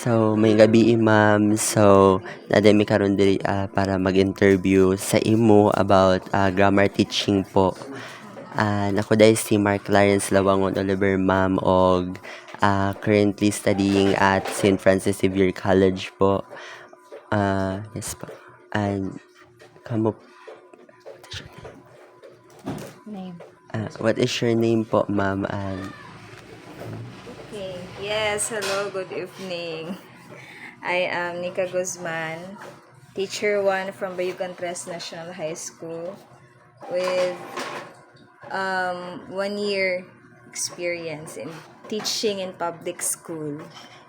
So, may gabi ma'am. So, nadami karon diri para mag-interview sa imo about grammar teaching po. Nako dahil si Mark Clarence Lawangon Oliver ma'am og currently studying at St. Francis Xavier College po. Yes po. And kamo Name. what is your name po ma'am? Okay. Yes, hello, good evening. I am Nika Guzman, teacher 1 from Bayugan Tres National High School with 1 year experience in teaching in public school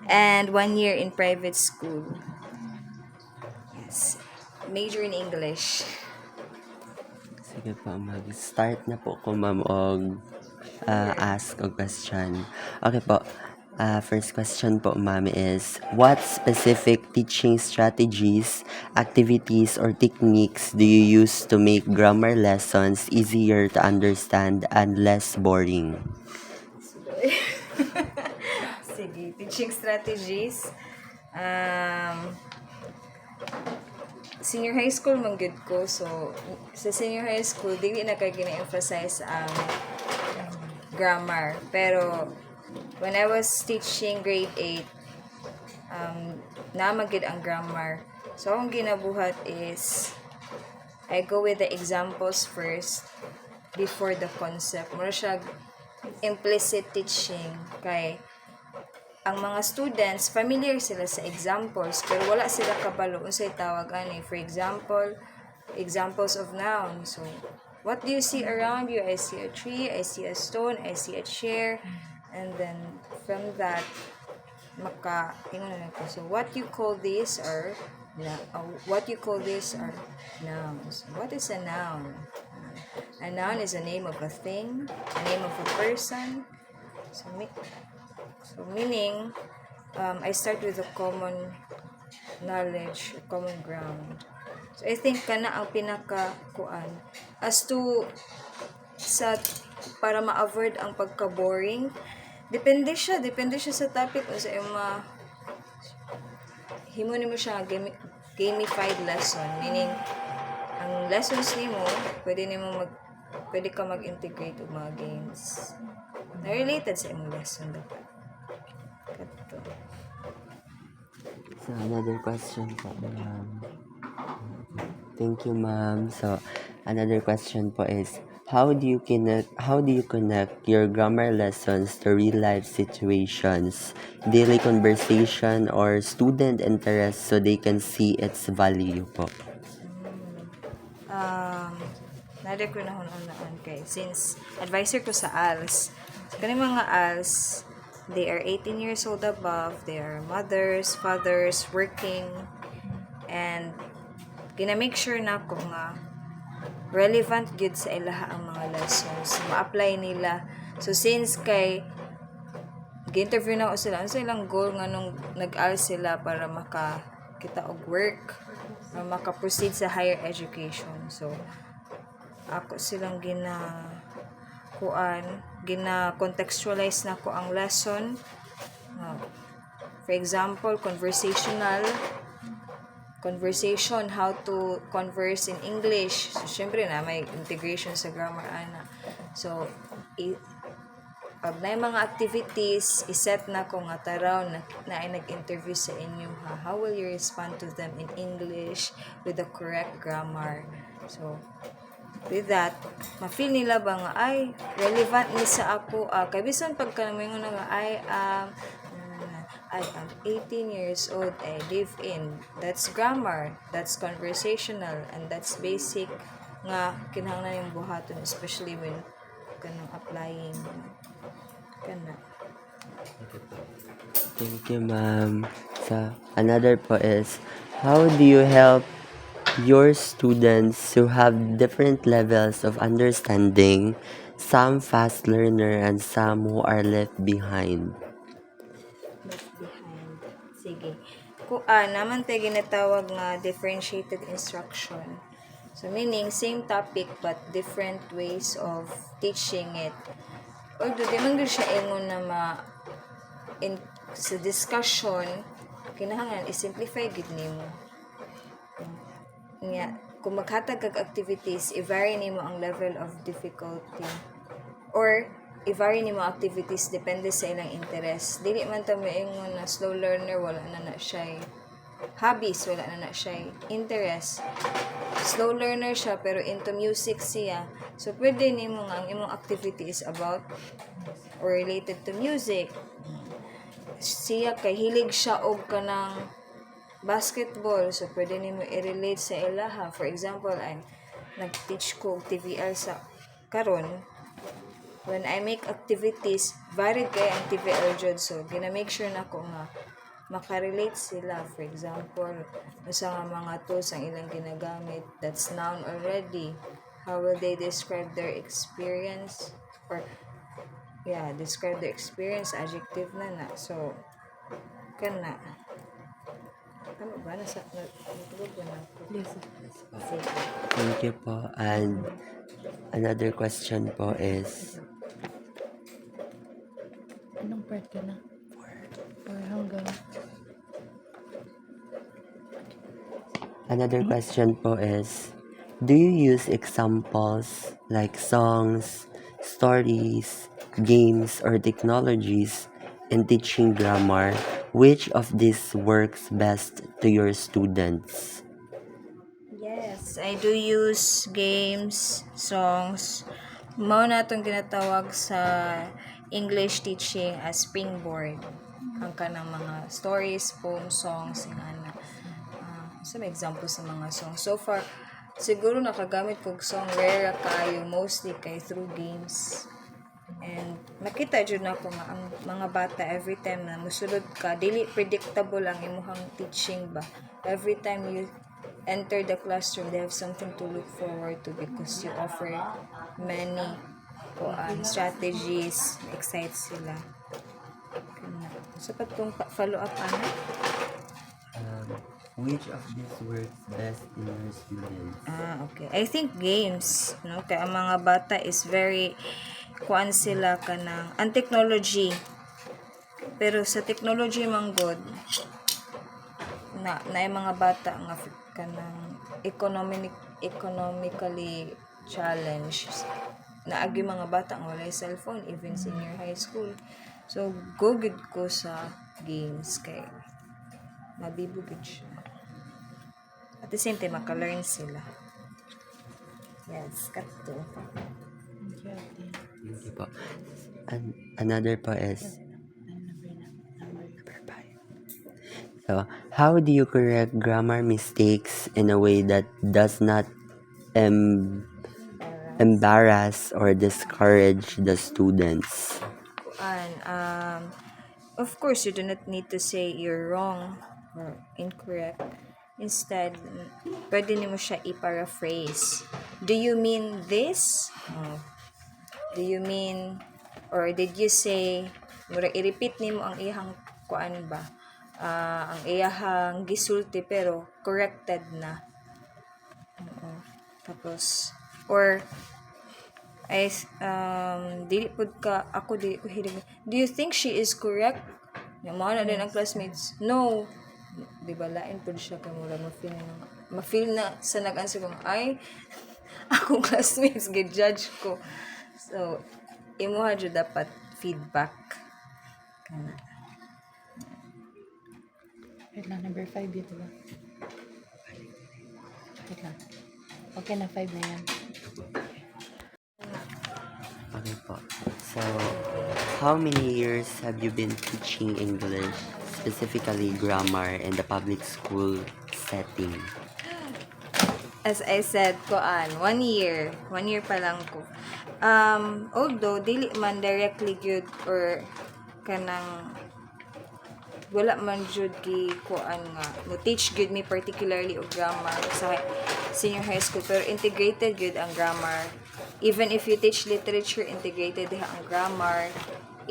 and 1 year in private school. Yes. Major in English. Sige po, mag-start na po ko ma'am og ask og question. Okay po. First question po ma'am is, what specific teaching strategies, activities, or techniques do you use to make grammar lessons easier to understand and less boring? Sige, teaching strategies. Senior high school man gud ko. So, sa senior high school, dili na kay gina-emphasize ang grammar. Pero, when I was teaching grade 8, namagid ang grammar. So, ang ginabuhat is, I go with the examples first before the concept. Mura siya implicit teaching. Kay, ang mga students, familiar sila sa examples, pero wala sila kabalo unsay tawag ani. For example, examples of noun. So, what do you see around you? I see a tree, I see a stone, I see a chair. And then, from that, ingon na ko. So, what you call these are nouns. What is a noun? A noun is a name of a thing, a name of a person. So meaning, I start with a common knowledge, a common ground. So I think kana ang pinaka-kuan. As to para ma-avoid ang pagka-boring, depende siya sa topic o sa himo nimo siya gamified lesson, meaning ang lessons nimo pwede ka mag-integrate og mga games na related sa imong lesson dapat. So, another question po, ma'am. Thank you, ma'am. So, another question po is, how do you connect your grammar lessons to real life situations, daily conversation, or student interest so they can see its value po? Nada ko na hunaan kay since advisor ko sa ALS. So, kani mga ALS, they are 18 years old above, they are mothers, fathers, working, and gina-make sure na ko nga relevant gyud sa ilaha ang mga lessons, ma-apply nila. So since kay gi-interview na ko sila, ano sa ilang goal nga nung nag-ALS sila para makakita og work, or maka-proceed sa higher education. So ako silang gina-contextualize na ko ang lesson. For example, conversation, how to converse in English. So, syempre na, may integration sa grammar, ana. So, pag na mga activities, iset na ko nga taraw na ay nag-interview sa inyo, how will you respond to them in English with the correct grammar? So, with that, ma-feel nila ba nga, ay, relevant ni sa ako, kay bisan pagka naman nga nga, I am 18 years old, I live in, that's grammar, that's conversational, and that's basic nga kinahanglan yung buhaton, especially when kanang applying kana. Thank you, ma'am. So, another po is, how do you help your students who have different levels of understanding, some fast learner and some who are left behind? Left behind. Sige. Naman tayo ginatawag nga differentiated instruction. So, meaning, same topic but different ways of teaching it. Although, di man siya ingon na sa discussion, kinahanglan i-simplify gid nimo. Nya kung maghatag kag activities, i-vary nimo ang level of difficulty or i-vary nimo activities depende sa ilang interest. Dili man ta moingon na slow learner wala na siya hobbies, wala na siya interest. Slow learner siya pero into music siya. So pwede nimo nga ang imong activity is about or related to music. Siya kay hilig siya og kanang basketball, so pwede nimo i-relate sa ilaha. For example, I'm nag-teach ko og TVL sa karon. When I make activities, varied kay ang TVL jud, so gina-make sure na ko nga makarelate sila. For example, usa nga mga tools ang ilang ginagamit, that's noun already. How will they describe their experience? Or describe their experience, adjective na. So, kana. Tama ba? Natulog ba na ako? Yes. Sige. Thank you po. And another question po is, Anong part ka na? Or hanggang? another question po is, do you use examples like songs, stories, games, or technologies in teaching grammar? Which of these works best to your students? Yes, I do use games, songs. Mao na itong ginatawag sa English teaching as springboard. Ang kanang mga stories, poems, songs, ingana. Some example sa mga songs. So far, siguro nakagamit kog song rare kayo, mostly kay through games. And makita jud na ko nga ang mga bata every time na musulod ka, dili predictable ang imuhang teaching ba. Every time you enter the classroom, they have something to look forward to because you offer many strategies, excite sila. Sapat kong follow up ana. Which of these works best in your students? Okay. I think games, no? Kaya ang mga bata is very kuan sila kanang ang technology. Pero sa technology man god na yung mga bata nga kanang economically challenged na agi mga bata nga walay cellphone even senior high school. So go good ko sa games kay mabibugid siya. At the same time, maka-learn sila. Yes, kato. Thank you, Ate. Thank you po. And another po is, number 5. So, how do you correct grammar mistakes in a way that does not embarrass or discourage the students? Of course, you do not need to say you're wrong or incorrect. Instead, pwede nimo siya i-paraphrase. Do you mean this? Do you mean, or did you say, mura i-repeat nimo ang iyang kuan ba? Ang iyang gisulti pero corrected na. Tapos, or dili ko hilig. Do you think she is correct? Yung mga na din ang classmates. No. Di ba lain po siya kay mura ma-feel na sa nag-answer ko ay akong classmates gi-judge ko. So imuha jud dapat feedback kana. Wait lang, number 5 dito ba? Wait lang. Okay na, 5 na yan. Okay po. So, how many years have you been teaching English, specifically grammar, in the public school setting? As I said, 1 year. 1 year pa lang ko. Although, dili man directly good or kanang wala man jud gi kuan nga mo teach good me particularly og grammar sa senior high school pero integrated good ang grammar. Even if you teach literature, integrated diha ang grammar.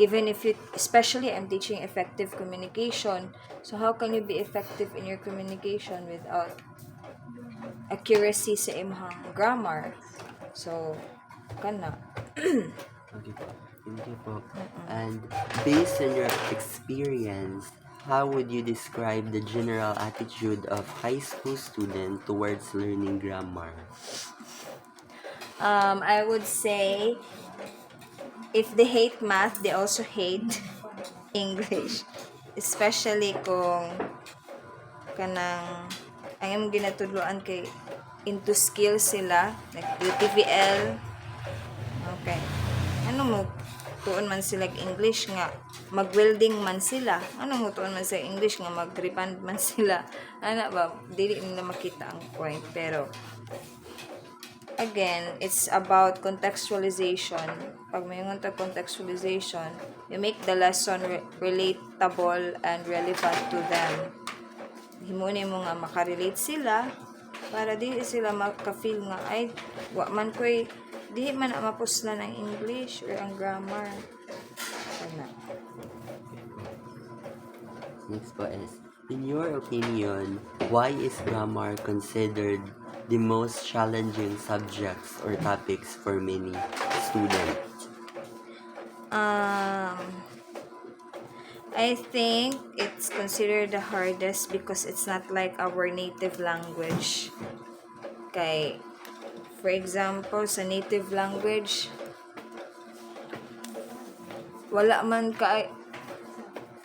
Even if you, especially I'm teaching effective communication. So how can you be effective in your communication without accuracy sa imong grammar? So kana. Okay po. Thank you po. And based on your experience, How would you describe the general attitude of high school student towards learning grammar? I would say if they hate math, they also hate English. Especially kung kanang ang imong ginatudloan kay into skills sila, like UTVL. Okay. Ano mo tuon man sila og English nga mag-welding man sila. Ano mo tuon man sa English nga mag-repand man sila. Ana ba dili nila makita ang point, pero again, it's about contextualization. Pag may ta contextualization, you make the lesson relatable and relevant to them. Himunin mo nga makarelate sila para di sila maka-feel nga ay wa man ko'y di man na mapuslan ang English or ang grammar. Ano? Next po is, in your opinion, why is grammar considered the most challenging subjects or topics for many students? I think it's considered the hardest because it's not like our native language. Kay, for example, sa native language, wala man ka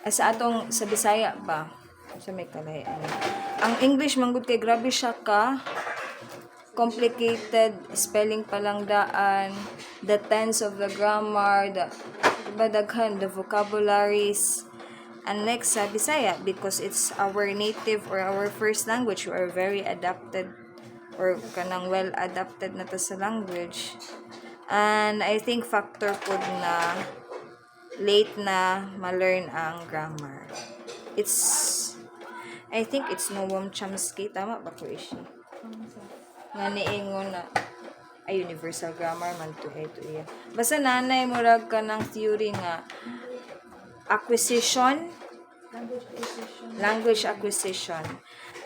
sa atong sa Bisaya ba? Sa may kalayan. Ang English manggod kay grabe siya ka complicated, spelling pa lang daan, the tense of the grammar, the diba daghan, the vocabularies. And next sa Bisaya, because it's our native or our first language, we are very adapted or kanang well adapted na to sa language. And I think factor po na late na ma-learn ang grammar. I think it's Noam Chomsky, tama ba ko ishi? Nga niingon na ay universal grammar man to iya. Basta nanay murag ka ng theory nga language acquisition,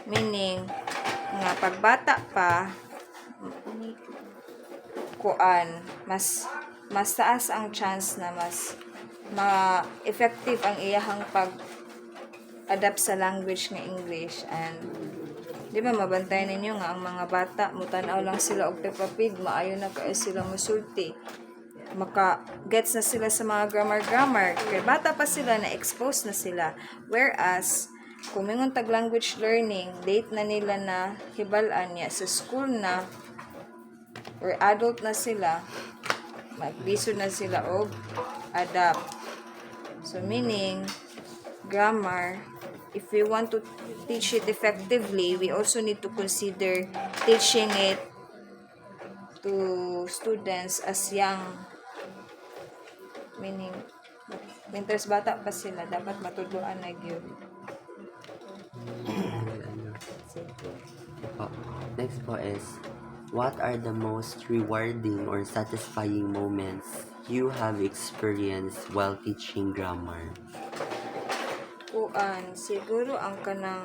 meaning nga pagbata pa kuan mas taas ang chance na mas effective ang iyahang pag-adapt sa language nga English. And di ba mabantay ninyo nga ang mga bata mutanaw lang sila og Peppa Pig, maayo na kay sila musulti, maka-gets na sila sa mga grammar kay bata pa sila, na-expose na sila. Whereas kung mingon tag language learning, late na nila na hibalan niya sa school na or adult na sila, maglisod na sila og adapt. So meaning grammar, if we want to teach it effectively, we also need to consider teaching it to students as young, meaning mentors bata pa sila, dapat matudloan na gyud. Next po is, what are the most rewarding or satisfying moments you have experienced while teaching grammar? Siguro ang kanang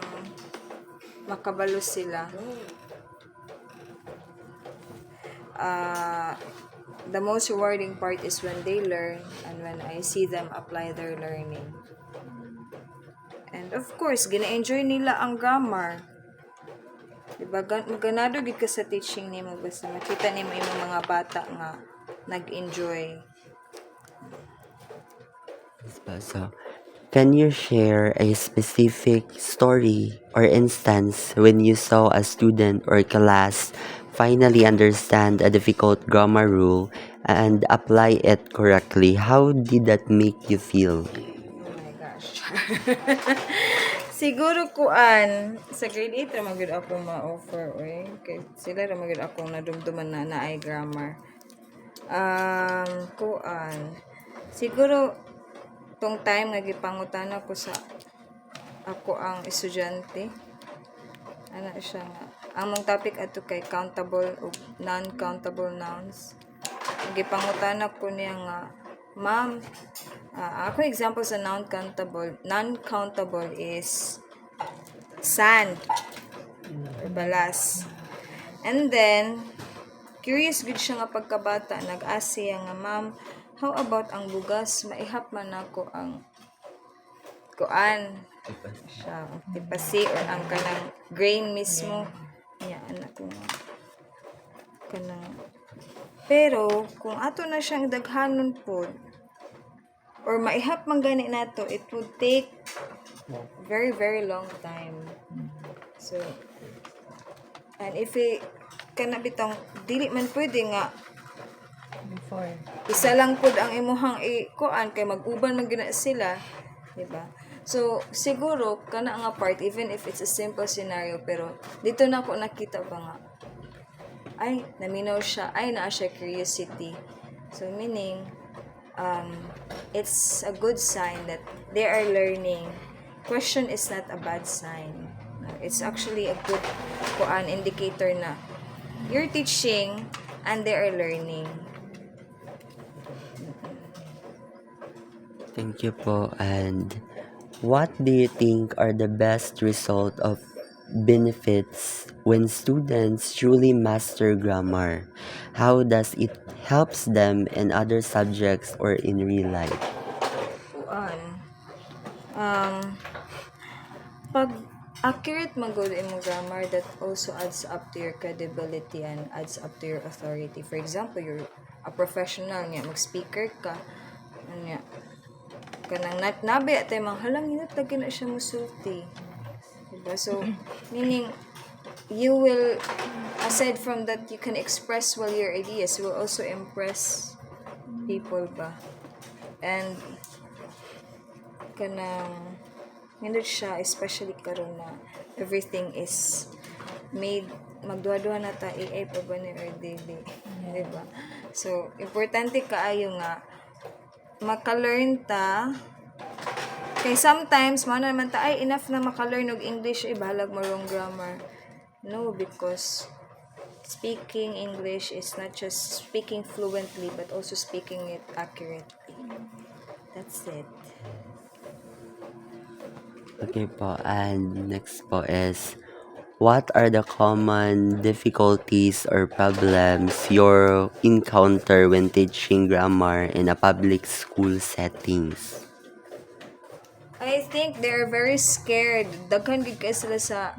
makabalo sila. The most rewarding part is when they learn and when I see them apply their learning. And of course, gina-enjoy nila ang grammar. Diba, ganado gid ka sa teaching nimo basta makita nimo yung mga bata nga nag-enjoy. So, can you share a specific story or instance when you saw a student or class finally understand a difficult grammar rule and apply it correctly? How did that make you feel? Oh my gosh. Siguro sa grade 8 ra magud ako ma-offer kay sila ra magud ako nadumduman na naay grammar. Siguro tong time nga gipangutan ako sa ako ang estudyante, ana siya nga ang mong topic ato kay countable o non-countable nouns. Gipangutan ako niya nga, ma'am, ako example sa non-countable is sand or balas. And then curious gud siya nga pagkabata, nag-ask siya nga, ma'am, how about ang bugas? Maihap man ako ang siya ang tipasi or ang kanang grain mismo. Ya, anak ko nga. Kanang pero kung ato na siyang daghanon po or maihap man gani nato, it would take very very long time. So and if kana bitong dili man pwede nga Before. isa lang pud ang imuhang kuan kay mag-uban man gina sila, di ba? So siguro kana nga part even if it's a simple scenario pero dito na ako nakita ba nga ay naminaw siya, ay naa siya curiosity. So meaning it's a good sign that they are learning. Question is not a bad sign. It's actually a good kuan indicator na you're teaching and they are learning. Thank you po. And what do you think are the best result of benefits when students truly master grammar? How does it helps them in other subjects or in real life? Kuan. Pag accurate magod imong grammar, that also adds up to your credibility and adds up to your authority. For example, you're a professional nga mag-speaker ka nya kanang nabi atay mga halang hinat lagi na siya musulti, diba? So meaning you will, aside from that you can express well your ideas, you will also impress people ba. And kanang hindot siya, especially karon na everything is made magduha-duha na ta AI pa ba ni or daily, diba? So importante kaayo nga maka-learn ta kay sometimes mo naman ta ay enough na maka-learn og English bahalag mo wrong grammar. No, because speaking English is not just speaking fluently but also speaking it accurately. That's it. Okay po. And next po is, what are the common difficulties or problems you encounter when teaching grammar in a public school settings? I think they're very scared. Daghan gid kay sila sa,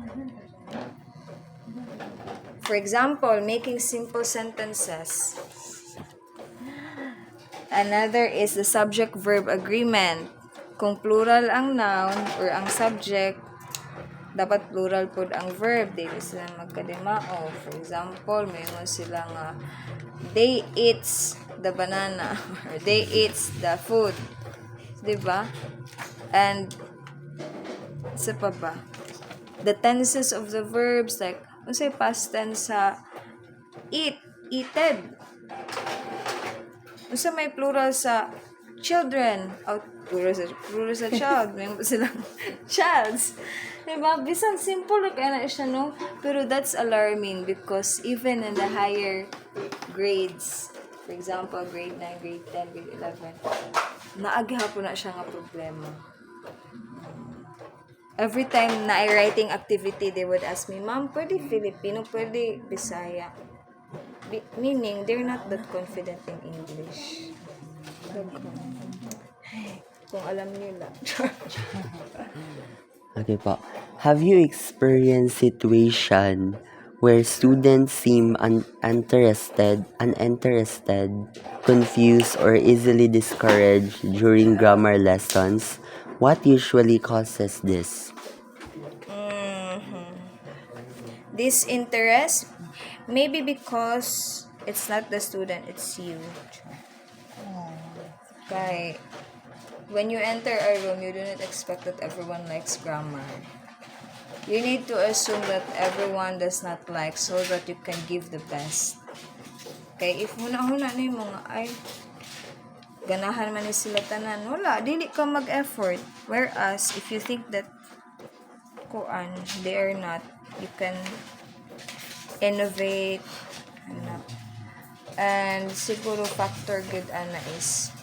for example, making simple sentences. Another is the subject-verb agreement. Kung plural ang noun or ang subject, dapat plural pod ang verb. Dili sila magkadimao. For example, mayroon sila nga, they eats the banana or they eats the food. Diba? And isa pa ba? The tenses of the verbs, like, unsay past tense sa eat, eated. Unsa may plural sa children, plural sa child, may silang childs. Diba? Bisan simple na kaya na siya, no? Pero that's alarming because even in the higher grades, for example, grade 9, grade 10, grade 11, naagihapon na siya nga problema. Every time na writing activity, they would ask me, Ma'am, pwede Filipino, pwede Bisaya. Meaning, they're not that confident in English. Kung alam nila. Okay po. Have you experienced situation where students seem uninterested, confused, or easily discouraged during grammar lessons? What usually causes this? Disinterest, maybe because it's not the student, it's you. Kay, when you enter a room, you do not expect that everyone likes grammar. You need to assume that everyone does not like so that you can give the best. Kay, if huna-huna na yung mga, ay, ganahan man ni sila tanan, wala, dili ka mag-effort. Whereas, if you think that, kuan, they are not, you can innovate, ano. And siguro factor good ana is,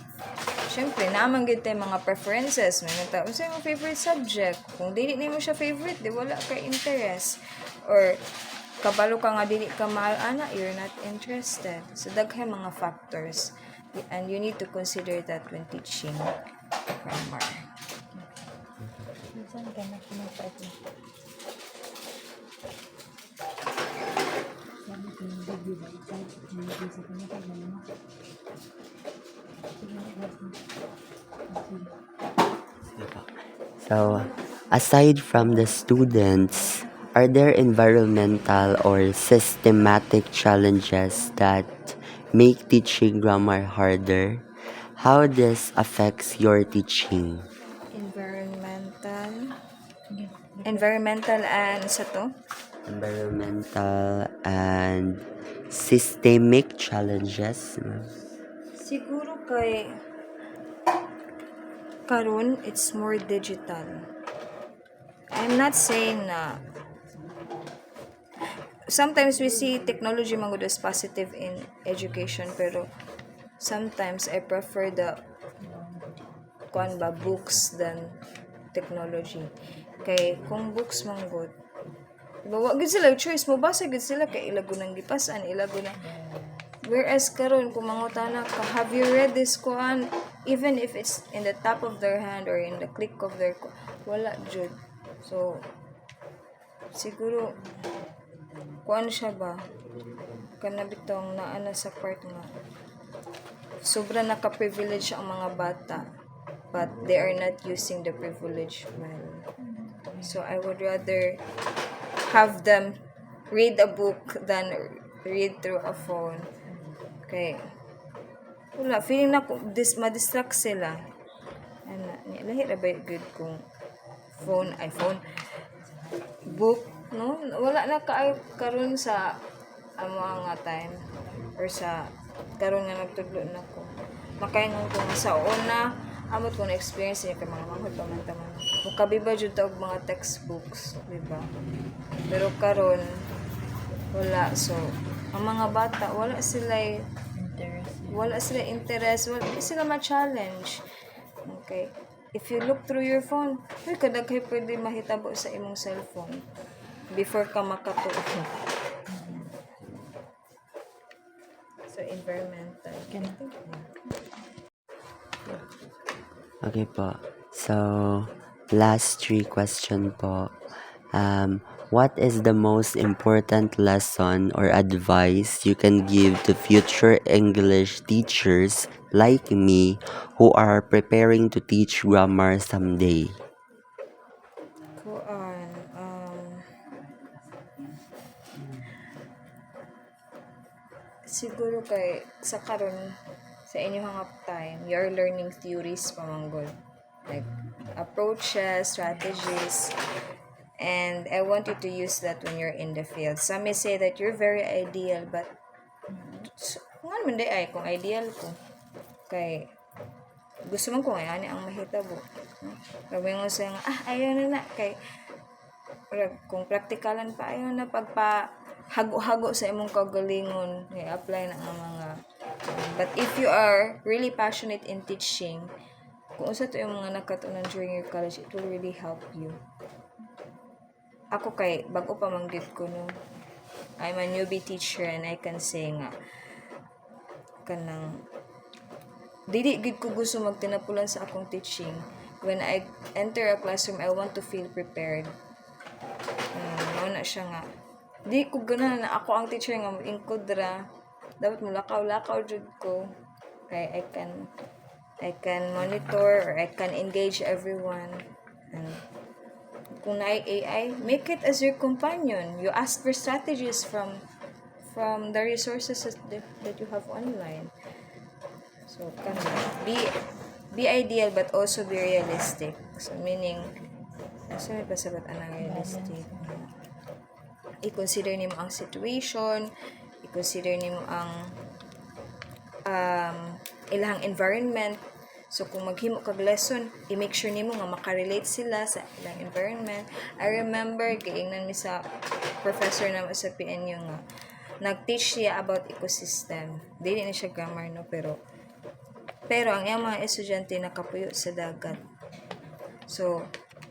syempre, naman gid tayo mga preferences. May nagtao sa yung favorite subject. Kung dili nimo siya favorite, di wala ka interest. Or, kabalo ka nga dili ka mahal, ana, you're not interested. So, daghay mga factors. And you need to consider that when teaching grammar. Saan ka na kumapait na? Sabi ko yung video ba ito? Hindi ko sa kanya pag mo. Sige, next na. Sige po. So, aside from the students, are there environmental or systematic challenges that make teaching grammar harder? How this affects your teaching? Sige. Environmental and sa to? Environmental and systemic challenges. Siguro kay karon it's more digital. I'm not saying na sometimes we see technology man good as positive in education pero sometimes I prefer the kuan ba books than technology. Kay kung books man good diba, wa gid sila choice mo basa gid sila kay ilago nang gipasan ilago na. Whereas karon kung mangutana ka, have you read this kuan? Even if it's in the top of their hand or in the click of their wala jud. So siguro kuan siya ba? Kana bitong naana sa part nga sobra naka-privilege ang mga bata but they are not using the privilege well. So I would rather have them read a book than read through a phone. Okay. Wala, feeling na ma-distract sila. Ano, lahi ra ba good kung iPhone, book, no? Wala na karon sa mga time or sa karon nga nagtudlo na ko. Makaingon ko nga sa una, amot ko na experience niya kay mga manghod pamantaman. Mukabiba jud ta og mga textbooks, di ba? Pero karon wala so ang mga bata wala sila interest, wala sila ma-challenge. Okay. If you look through your phone, kadaghay pwede mahitabo sa imong cellphone before ka makatuo. So, environmental. Okay po. So, last 3 question po. What is the most important lesson or advice you can give to future English teachers like me who are preparing to teach grammar someday? Kuan, siguro kay sa karon sa inyong time, you're learning theories pamanggol. Like approaches, strategies, and I want you to use that when you're in the field. Some may say that you're very ideal, but nga naman di ay kung ideal ko. Kay gusto man ko ngayon ang mahitabo. Sabi mo sa ayaw na kay kung praktikalan pa ayaw na hago-hago sa imong kagalingon i-apply na ang mga but if you are really passionate in teaching kung usa to yung mga nakatunan during your college it will really help you. Ako kay bago pa manggid ko no I'm a newbie teacher and I can say nga kanang dili gid ko gusto magtinapulan sa akong teaching. When I enter a classroom I want to feel prepared. Na siya nga di ko ganahan na ako ang teacher nga ingkod ra dapat mulakaw-lakaw jud ko kay I can monitor or I can engage everyone and kung na AI make it as your companion. You ask for strategies from the resources that you have online. So be ideal but also be realistic. So meaning asa may pasabat anang realistic. I-consider nimo ang situation, i-consider nimo ang ilahang environment. So kung maghimo kag lesson, i-make sure nimo nga makarelate sila sa ilang environment. I remember giingnan mi sa professor na sa PNU nga nag-teach siya about ecosystem. Dili na siya grammar no pero ang iyang mga estudyante nakapuyo sa dagat. So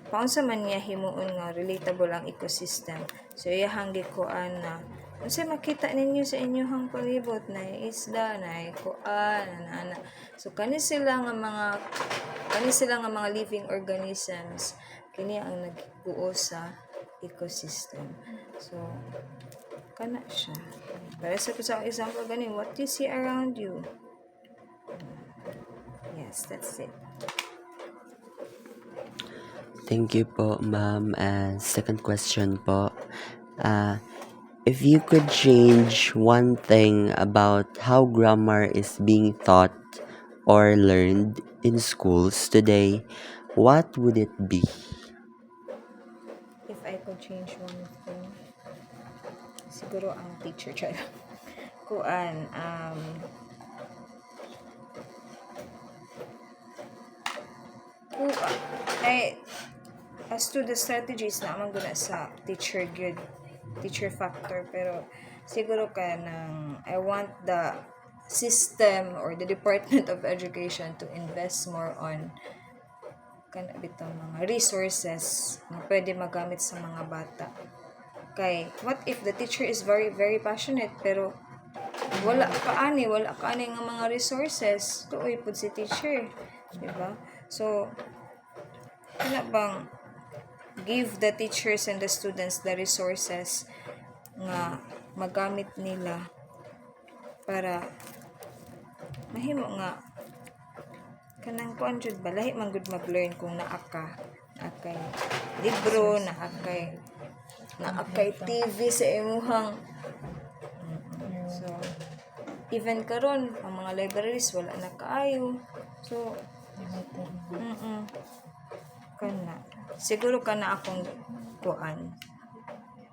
paunsa man niya himuon nga relatable ang ecosystem. So iyahang gikuan na unsay makita ninyo sa inyong palibot na isda na kuan ana. So kani sila nga mga living organisms kini ang nagbuo sa ecosystem. So, kana siya. Para sa example gani, what you see around you. Yes, that's it. Thank you po, ma'am. And second question po. If you could change one thing about how grammar is being taught or learned in schools today, what would it be? If I could change one thing, siguro ang teacher siya. Kuan, as to the strategies na amang guna sa teacher factor, pero siguro ka ng I want the system or the Department of Education to invest more on kana bitong mga resources na pwede magamit sa mga bata. Kay what if the teacher is very very passionate pero wala kaani nga mga resources tuoy pud si teacher, di ba? So kana bang give the teachers and the students the resources nga magamit nila para mahimo nga kanang kuan jud ba lahi man gud mag-learn kung naa kay libro, naa kay TV sa imuhang. So even karon ang mga libraries wala na kaayo. So kana siguro kana akong kuan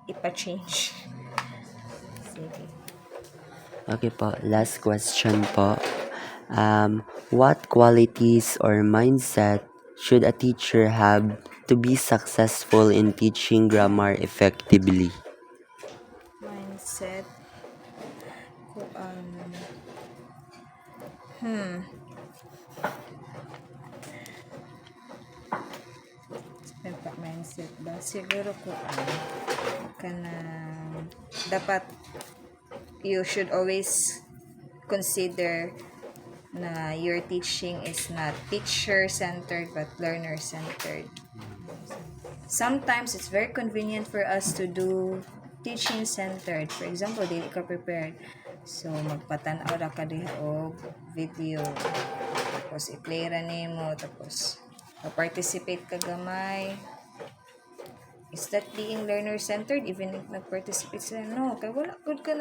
ipa-change. Sige. Okay po, last question po. What qualities or mindset should a teacher have to be successful in teaching grammar effectively? Mindset kuan mindset ba siguro kuan kanang dapat you should always consider na your teaching is not teacher-centered but learner-centered. Sometimes it's very convenient for us to do teaching-centered. For example, dili ka prepared. So, magpatanaw ra ka diha og video. Tapos, i-play ra nimo. Tapos, participate ka gamay. Is that being learner-centered? Even if nag-participate sila? No. Kaya wala good ka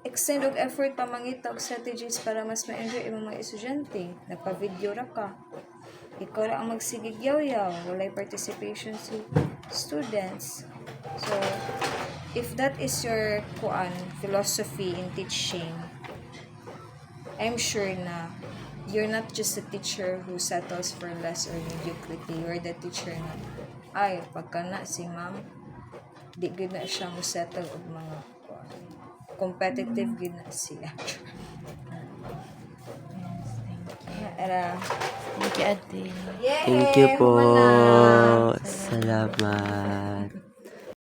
extend og effort pa mangita og strategies para mas ma-enjoy imong mga estudyante. Nagpa-video ra ka. Ikaw ra ang magsigigyaw-yaw. Walay participation si students. So, if that is your philosophy in teaching, I'm sure na you're not just a teacher who settles for less or mediocrity. You're the teacher na, ay, pagka na si ma'am, di good na siya mo settle og mga competitive good na siya. Thank you, Ate. Yay! Thank you po. Humana! Salamat.